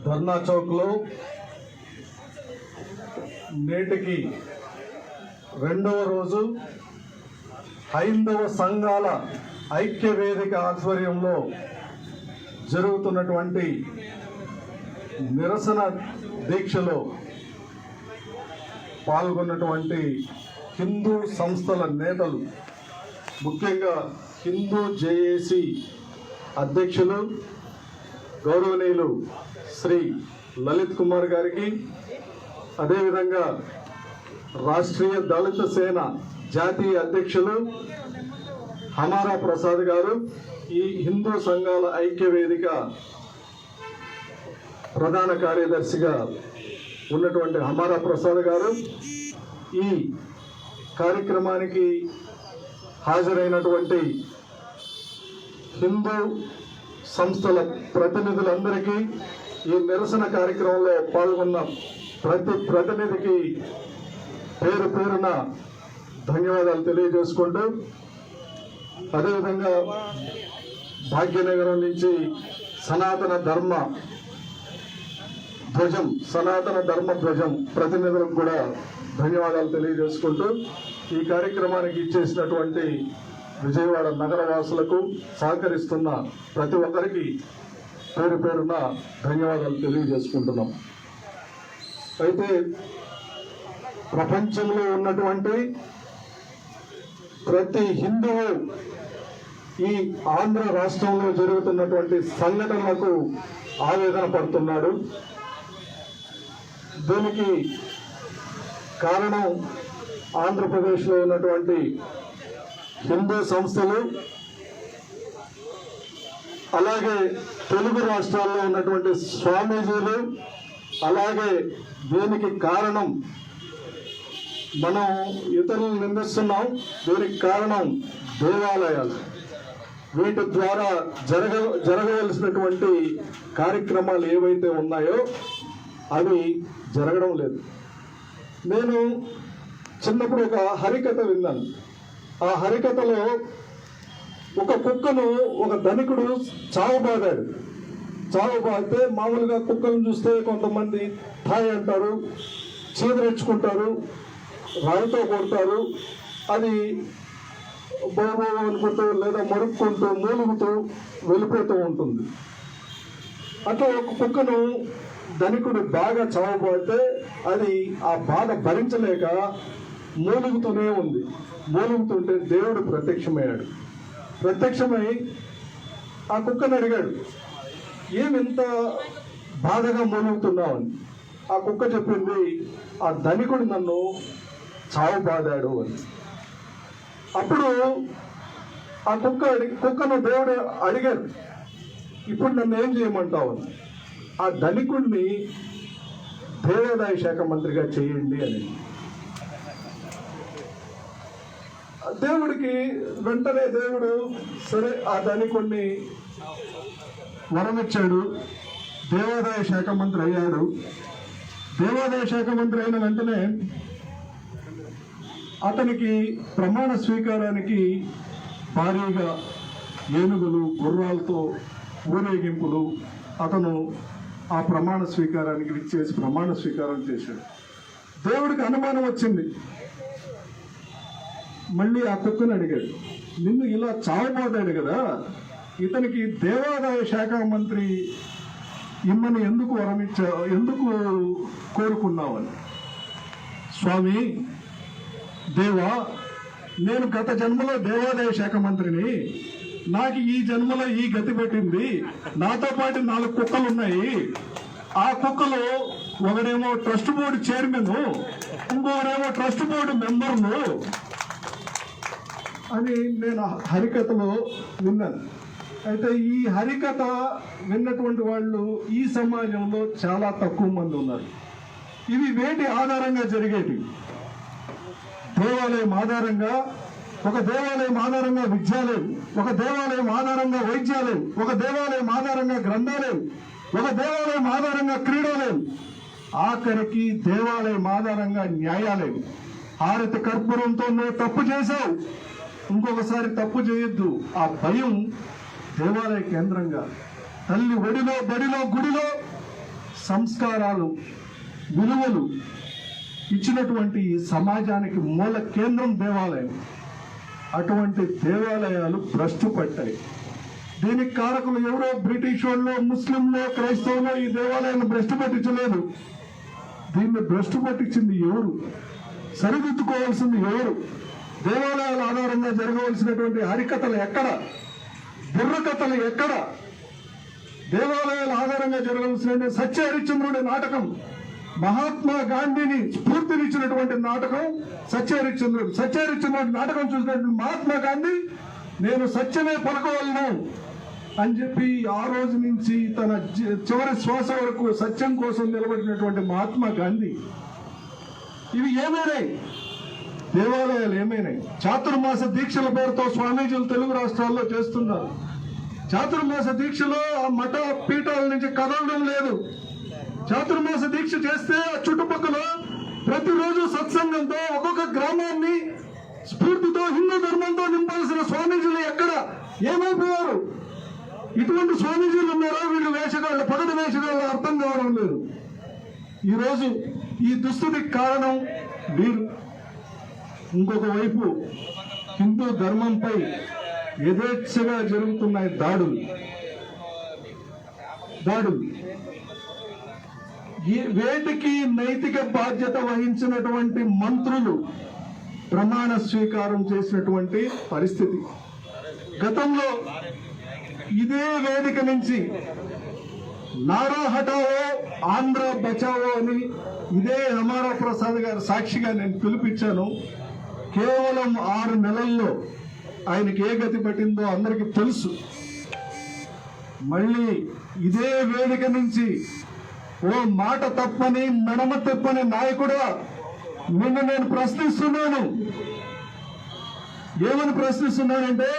ధర్నా చౌక్లో నేటికి రెండవ రోజు హైందవ సంఘాల ఐక్య వేదిక ఆధ్వర్యంలో జరుగుతున్నటువంటి నిరసన దీక్షలో పాల్గొన్నటువంటి హిందూ సంస్థల నేతలు, ముఖ్యంగా హిందూ జేఏసీ అధ్యక్షులు గౌరవనీయులు శ్రీ లలిత్ కుమార్ గారికి, అదేవిధంగా రాష్ట్రీయ దళిత సేన జాతీయ అధ్యక్షులు హమారా ప్రసాద్ గారు, ఈ హిందూ సంఘాల ఐక్య వేదిక ప్రధాన కార్యదర్శిగా ఉన్నటువంటి హమారా ప్రసాద్ గారు, ఈ కార్యక్రమానికి హాజరైనటువంటి హిందూ సంస్థల ప్రతినిధులందరికీ, ఈ నిరసన కార్యక్రమంలో పాల్గొన్న ప్రతి ప్రతినిధికి పేరు పేరున ధన్యవాదాలు తెలియజేసుకుంటూ, అదేవిధంగా భాగ్యనగరం నుంచి సనాతన ధర్మ ధ్వజం ప్రతినిధులకు కూడా ధన్యవాదాలు తెలియజేసుకుంటూ, ఈ కార్యక్రమానికి ఇచ్చేసినటువంటి విజయవాడ నగర వాసులకు, సహకరిస్తున్న ప్రతి ఒక్కరికి పేరు పేరున ధన్యవాదాలు తెలియజేసుకుంటున్నాం. అయితే ప్రపంచంలో ఉన్నటువంటి ప్రతి హిందువు ఈ ఆంధ్ర రాష్ట్రంలో జరుగుతున్నటువంటి సంఘటనలకు ఆవేదన పడుతున్నాడు. దీనికి కారణం ఆంధ్రప్రదేశ్లో ఉన్నటువంటి హిందూ సంస్థలు, అలాగే తెలుగు రాష్ట్రాల్లో ఉన్నటువంటి స్వామీజీలు, అలాగే దీనికి కారణం మనం ఇతరులను నిందిస్తున్నాం, దీనికి కారణం దేవాలయాలు. వీటి ద్వారా జరగవలసినటువంటి కార్యక్రమాలు ఏవైతే ఉన్నాయో అవి జరగడం లేదు. నేను చిన్నప్పుడు ఒక హరికథ విన్నాను. ఆ హరికథలో ఒక కుక్కను ఒక ధనికుడు చావబాదాడు. చావబాదితే మామూలుగా కుక్కలను చూస్తే కొంతమంది థాయ్ అంటారు, చీదరించుకుంటారు, రాయితో కొడతారు, అది బాబు అనుకుంటూ లేదా మరుపుకుంటూ మూలుగుతూ వెళ్ళిపోతూ ఉంటుంది. అట్లా ఒక కుక్కను ధనికుడు బాగా చావబోతే అది ఆ బాధ భరించలేక మూలుగుతూనే ఉంది. మూలుగుతుంటే దేవుడు ప్రత్యక్షమయ్యాడు. ప్రత్యక్షమై ఆ కుక్కను అడిగాడు, ఏమింత బాధగా మూలుగుతున్నావని. ఆ కుక్క చెప్పింది, ఆ ధనికుడు నన్ను చావబాదాడు అని. అప్పుడు ఆ కుక్కను దేవుడు అడిగాడు, ఇప్పుడు నన్ను ఏం చేయమంటావు అని. ఆ ధనికుడిని దేవాదాయ శాఖ మంత్రిగా చేయండి అని. దేవుడికి వెంటనే దేవుడు సరే ఆ ధనికుడిని వరమిచ్చాడు, దేవాదాయ శాఖ మంత్రి అయ్యాడు. దేవాదాయ శాఖ మంత్రి అయిన వెంటనే అతనికి ప్రమాణ స్వీకారానికి భారీగా ఏనుగులు, గుర్రాలతో ఊరేగింపులు, అతను ఆ ప్రమాణ స్వీకారానికి విచ్చేసి ప్రమాణ స్వీకారం చేశాడు. దేవుడికి అనుమానం వచ్చింది. మళ్ళీ ఆ కుక్కను అడిగాడు, నిన్ను ఇలా చావబోదాడు కదా, ఇతనికి దేవాదాయ శాఖ మంత్రి ఇమ్మని ఎందుకు ఎందుకు కోరుకున్నావని. స్వామి, దేవా, నేను గత జన్మలో దేవాదాయ శాఖ మంత్రిని, నాకు ఈ జన్మలో ఈ గతి పెట్టింది. నాతో పాటు 4 కుక్కలు ఉన్నాయి. ఆ కుక్కలు ఒకడేమో ట్రస్ట్ బోర్డు చైర్మన్, ఇంకొకడేమో ట్రస్ట్ బోర్డు మెంబర్ను అని నేను హరికథలో విన్నాను. అయితే ఈ హరికథ విన్నటువంటి వాళ్ళు ఈ సమాజంలో చాలా తక్కువ మంది ఉన్నారు. ఇవి వేటి ఆధారంగా జరిగేవి? దేవాలయం ఆధారంగా, ఒక దేవాలయం ఆధారంగా విద్యాలయం, ఒక దేవాలయం ఆధారంగా వైద్యాలయం, ఒక దేవాలయం ఆధారంగా గ్రంథాలయం, ఒక దేవాలయం ఆధారంగా క్రీడాలయం, ఆఖరికి దేవాలయం ఆధారంగా న్యాయాలయం. హారతి కర్పూరంతో నువ్వు తప్పు చేశావు, ఇంకొకసారి తప్పు చేయొద్దు. ఆ భయం దేవాలయ కేంద్రంగా, తల్లి ఒడిలో, బడిలో, గుడిలో సంస్కారాలు, విలువలు ఇచ్చినటువంటి ఈ సమాజానికి మూల కేంద్రం దేవాలయం. అటువంటి దేవాలయాలు భ్రష్టు పట్టాయి. దీనికి కారకులు ఎవరో బ్రిటిష్ వాళ్ళు, ముస్లింలు, క్రైస్తవులు ఈ దేవాలయాన్ని భ్రష్టు పట్టించలేదు. దీన్ని భ్రష్టు పట్టించింది ఎవరు? సరిదిద్దుకోవాల్సింది ఎవరు? దేవాలయాల ఆధారంగా జరగవలసినటువంటి హరికథలు ఎక్కడ? బుర్రకథలు ఎక్కడ? దేవాలయాల ఆధారంగా జరగవలసిన సత్య హరిశ్చంద్రుడి నాటకం, మహాత్మా గాంధీని స్ఫూర్తినిచ్చినటువంటి నాటకం సత్య హరిశ్చంద్రుడు. సత్య హరిశ్చంద్రుడి నాటకం చూసినటువంటి మహాత్మా గాంధీ నేను సత్యమే పలకవలను అని చెప్పి ఆ రోజు నుంచి తన చివరి శ్వాస వరకు సత్యం కోసం నిలబడినటువంటి మహాత్మా గాంధీ. ఇవి ఏమైనాయి? దేవాలయాలు ఏమైనాయి? చాతుర్మాస దీక్షల పేరుతో స్వామీజీలు తెలుగు రాష్ట్రాల్లో చేస్తున్నారు. చాతుర్మాస దీక్షలో ఆ మఠ పీఠాల నుంచి కదలడం లేదు. చాతుర్మాస దీక్ష చేస్తే ఆ చుట్టుపక్కల ప్రతిరోజు సత్సంగంతో ఒక్కొక్క గ్రామాన్ని స్ఫూర్తితో హిందూ ధర్మంతో నింపాల్సిన స్వామీజీలు ఎక్కడ ఏమైపోయారు? ఇటువంటి స్వామీజీలు ఉన్నారా? వీళ్ళు వేషగాళ్ళు, పగటి వేషగాళ్ళు అర్థం కావడం లేదు. ఈరోజు ఈ దుస్థితికి కారణం వీరు. ఇంకొక వైపు హిందూ ధర్మంపై యథేచ్ఛగా జరుగుతున్నాయి దాడులు. వేటికి నైతిక బాధ్యత వహించినటువంటి మంత్రులు ప్రమాణ స్వీకారం చేసినటువంటి పరిస్థితి. గతంలో ఇదే వేదిక నుంచి నారా హటావో ఆంధ్ర బచావో అని ఇదే హమారా ప్రసాద్ గారు సాక్షిగా నేను పిలిపించాను. కేవలం 6 నెలల్లో ఆయనకి ఏ గతి పట్టిందో అందరికీ తెలుసు. మళ్ళీ ఇదే వేదిక నుంచి ఓ మాట తప్పని నడమ తప్పని నాయకుడా నిన్ను నేను ప్రశ్నిస్తున్నాను. ఏమని ప్రశ్నిస్తున్నానంటే,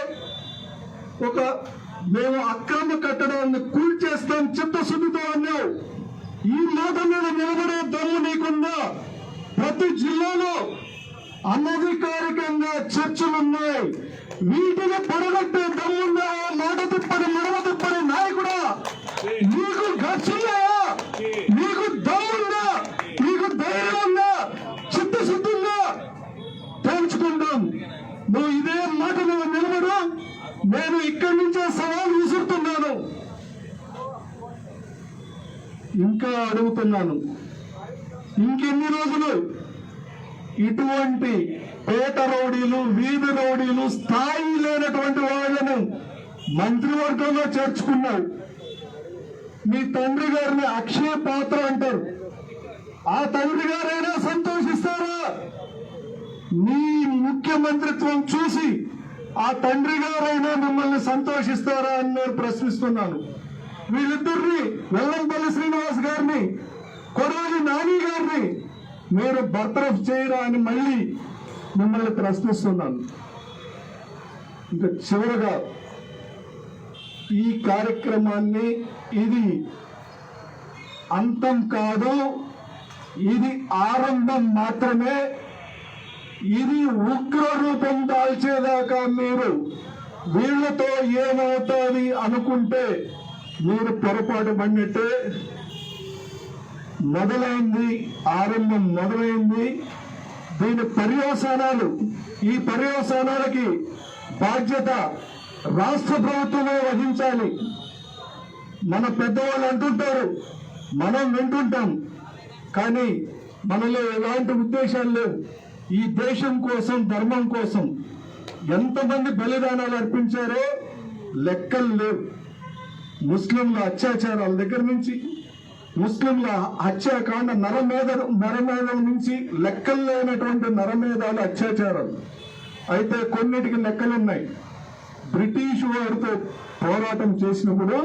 మేము అక్రమ కట్టడాన్ని కూల్చేస్తాం చిత్తశుద్ధితో అన్నావు. ఈ మాట మీద నిలబడే దమ్ము నీకుందా? ప్రతి జిల్లాలో అనధికారికంగా చర్చలున్నాయి. వీటిని పడగొట్టే దమ్ముందా? మాట తిప్పని మడమ తిప్పని నాయకుడా, నీకు గర్జుందా? నీకు దమ్ముందా? నీకు ధైర్యం ఉందా? చిత్తశుద్ధి ఉందా? తేల్చుకుందాం. నువ్వు ఇదే మాట మీద నిలబడు. నేను ఇక్కడి నుంచే సవాల్ విసురుతున్నాను. ఇంకా అడుగుతున్నాను, ఇంకెన్ని రోజులు ఇటువంటి పేట రౌడీలు, వీధి రౌడీలు, స్థాయి లేనటువంటి వాళ్ళను మంత్రివర్గంలో చేర్చుకున్నావు? మీ తండ్రి గారిని అక్షయ పాత్ర అంటారు. ఆ తండ్రి గారైనా సంతోషిస్తారా? మీ ముఖ్యమంత్రిత్వం చూసి ఆ తండ్రి గారైనా మిమ్మల్ని సంతోషిస్తారా అని నేను ప్రశ్నిస్తున్నాను. వీళ్ళిద్దరిని, వెల్లంపల్లి శ్రీనివాస్ గారిని, కొడాలి నాని గారిని మీరు బర్తరఫ్ చేయరా అని మళ్ళీ మిమ్మల్ని ప్రశ్నిస్తున్నాను. ఇంకా చివరగా ఈ కార్యక్రమాన్ని, ఇది అంతం కాదు, ఇది ఆరంభం మాత్రమే. ఇది ఉగ్ర రూపం దాల్చేదాకా మీరు వీళ్లతో ఏమవుతుంది అనుకుంటే మీరు పొరపాటు పడినట్టే. మొదలైంది, ఆరంభం మొదలైంది. దీని పర్యవసానాలు, ఈ పర్యవసానాలకి బాధ్యత రాష్ట్ర ప్రభుత్వమే వహించాలి. మన పెద్దవాళ్ళు అంటుంటారు, మనం వింటుంటాం, కానీ మనలో ఎలాంటి ఉద్దేశాలు లేవు. ఈ దేశం కోసం, ధర్మం కోసం ఎంతమంది బలిదానాలు అర్పించారో లెక్కలు లేవు. ముస్లింల అత్యాచారాల దగ్గర నుంచి, ముస్లింల హత్యాకాండ, నరమేధం నుంచి లెక్కలు లేనటువంటి నరమేధాలు, అత్యాచారాలు. అయితే కొన్నిటికి లెక్కలున్నాయి. బ్రిటిష్ వారితో పోరాటం చేసినప్పుడు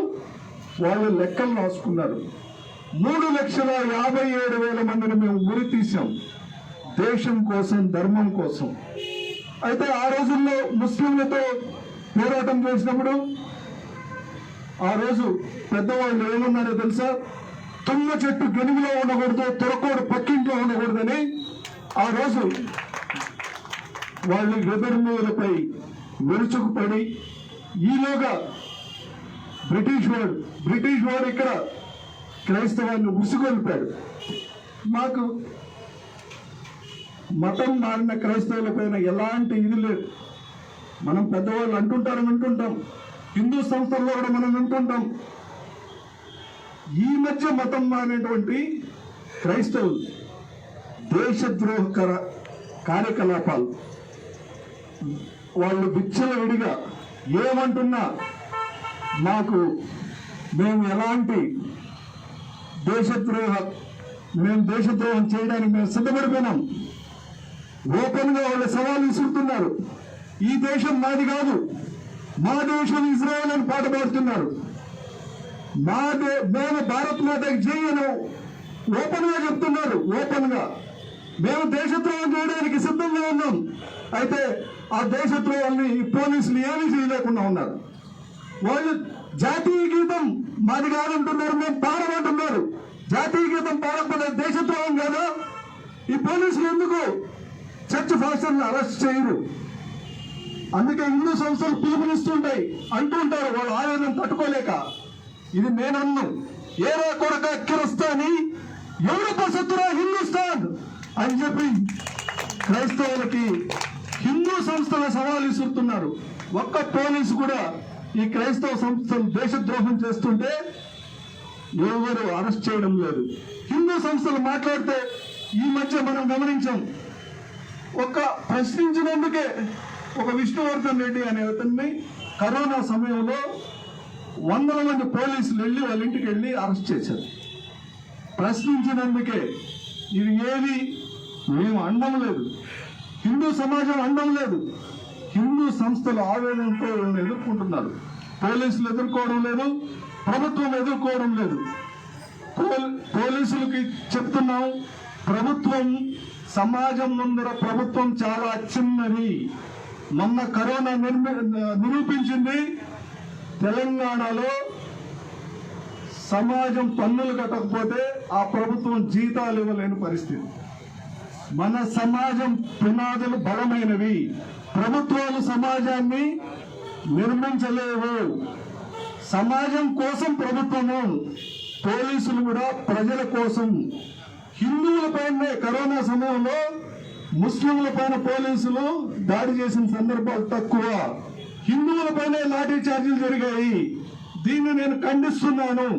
వాళ్ళు లెక్కలు రాసుకున్నారు. 3,57,000 మందిని మేము ఉరి తీసాం దేశం కోసం, ధర్మం కోసం. అయితే ఆ రోజుల్లో ముస్లింలతో పోరాటం చేసినప్పుడు ఆ రోజు పెద్దవాళ్ళు ఏమన్నారో తెలుసా? తుమ్మ చెట్టు గెనుగులో ఉండకూడదు, తొరకోడు పక్కింట్లో ఉండకూడదని ఆ రోజు వాళ్ళు వెదర్మూలపై విరుచుకుపడి, ఈలోగా బ్రిటిష్ వాడు ఇక్కడ క్రైస్తవాన్ని ఉసిగొల్పాడు. మాకు మతం మారిన క్రైస్తవుల పైన ఎలాంటి ఇది లేదు. మనం పెద్దవాళ్ళు అంటుంటారని వింటుంటాం, హిందూ సంస్థల్లో కూడా మనం వింటుంటాం. ఈ మధ్య మతం మారినటువంటి క్రైస్తవులు దేశద్రోహకర కార్యకలాపాలు, వాళ్ళు విచ్చలవిడిగా ఏమంటున్నా మేము ఎలాంటి మేము దేశద్రోహం చేయడానికి మేము సిద్ధపడిపోయినాం. ఓపెన్ గా వాళ్ళు సవాల్ విసురుతున్నారు. ఈ దేశం మాది కాదు, మా దేశం ఇజ్రాయెల్ అని పాట పాడుతున్నారు. మేము భారత్ మాతకి జై అని ఓపెన్ గా చెప్తున్నారు. ఓపెన్ గా మేము దేశద్రోహం చేయడానికి సిద్ధంగా ఉన్నాం. అయితే ఆ దేశద్రోహాన్ని పోలీసులు ఏమీ చేయలేకుండా ఉన్నారు. వాళ్ళు జాతీయ గీతం మాది కాదంటున్నారు, మేము పాడమంటున్నారు. జాతీయ గీతం పాడకపోతే దేశద్రోహం కాదా? ఈ పోలీసులు ఎందుకు చర్చ్ ఫాస్టర్ని అరెస్ట్ చేయరు? అందుకే హిందూ సంస్థలు పిలుపునిస్తుంటాయి, అంటుంటారు వాళ్ళు ఆవేదన తట్టుకోలేక. ఇది నేనన్ను ఏరా కొడక కిరస్తాని యూరోప సత్తురా హిందుస్థాన్ అని చెప్పి క్రైస్తవులకి హిందూ సంస్థల సవాలు విసురుతున్నారు. ఒక్క పోలీసు కూడా ఈ క్రైస్తవ సంస్థలు దేశద్రోహం చేస్తుంటే ఎవరు అరెస్ట్ చేయడం లేదు. హిందూ సంస్థలు మాట్లాడితే ఈ మధ్య మనం గమనించాం, ప్రశ్నించినందుకే ఒక విష్ణువర్ధన్ రెడ్డి అనే అతన్ని కరోనా సమయంలో 100 మంది పోలీసులు వెళ్ళి వాళ్ళ ఇంటికి వెళ్ళి అరెస్ట్ చేశారు. ప్రశ్నించినందుకే. ఇది ఏది మేము అనడం లేదు, హిందూ సమాజం అనడం లేదు. హిందూ సంస్థలు ఆవేదనతో ఎదుర్కొంటున్నారు. పోలీసులు ఎదుర్కోవడం లేదు, ప్రభుత్వం ఎదుర్కోవడం లేదు. పోలీసులకి చెప్తున్నాం, ప్రభుత్వం సమాజం ముందర ప్రభుత్వం చాలా చిన్నది. మొన్న కరోనా నిరూపించింది. తెలంగాణలో సమాజం పన్నులు కట్టకపోతే ఆ ప్రభుత్వం జీతాలు ఇవ్వలేని పరిస్థితి. మన సమాజం పునాదులు బలమైనవి. ప్రభుత్వాలు సమాజాన్ని నిర్మించలేవు. సమాజం కోసం ప్రభుత్వము, పోలీసులు కూడా ప్రజల కోసం. హిందువుల పైనే కరోనా సమయంలో ముస్లింల పైన పోలీసులు దాడి చేసిన సందర్భాలు తక్కువ. హిందువుల పైనే లాఠీ చార్జీలు జరిగాయి. దీన్ని నేను ఖండిస్తున్నాను.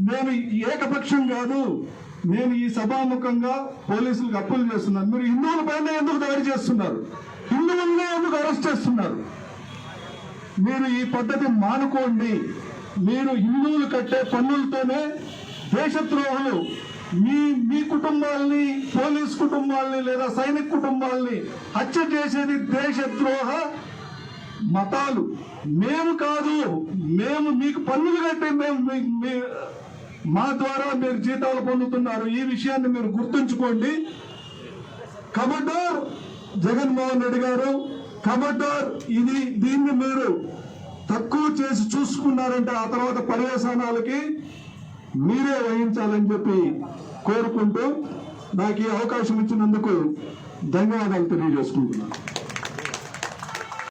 నేను ఏకపక్షం కాదు, నేను ఈ సభాముఖంగా పోలీసులకు అప్పీల్ చేస్తున్నాను. మీరు హిందువుల పైన ఎందుకు దాడి చేస్తున్నారు? హిందువులనే ఎందుకు అరెస్ట్ చేస్తున్నారు? మీరు ఈ పద్ధతి మానుకోండి. మీరు హిందువులు కట్టే పన్నులతోనే దేశద్రోహులు మీ కుటుంబాలని, పోలీస్ కుటుంబాలని లేదా సైనిక కుటుంబాలని హత్య చేసేది దేశద్రోహ మతాలు. మేము కాదు, మేము మీకు పన్నులు కట్టి మా ద్వారా మీరు జీతాలు పొందుతున్నారు. ఈ విషయాన్ని మీరు గుర్తుంచుకోండి. ఖబర్దార్ జగన్మోహన్ రెడ్డి గారు, ఖబర్దార్. దీన్ని మీరు తక్కువ చేసి చూసుకున్నారంటే ఆ తర్వాత పర్యవసానాలకి మీరే వహించాలని చెప్పి కోరుకుంటూ నాకు ఈ అవకాశం ఇచ్చినందుకు ధన్యవాదాలు తెలియజేసుకుంటున్నాను.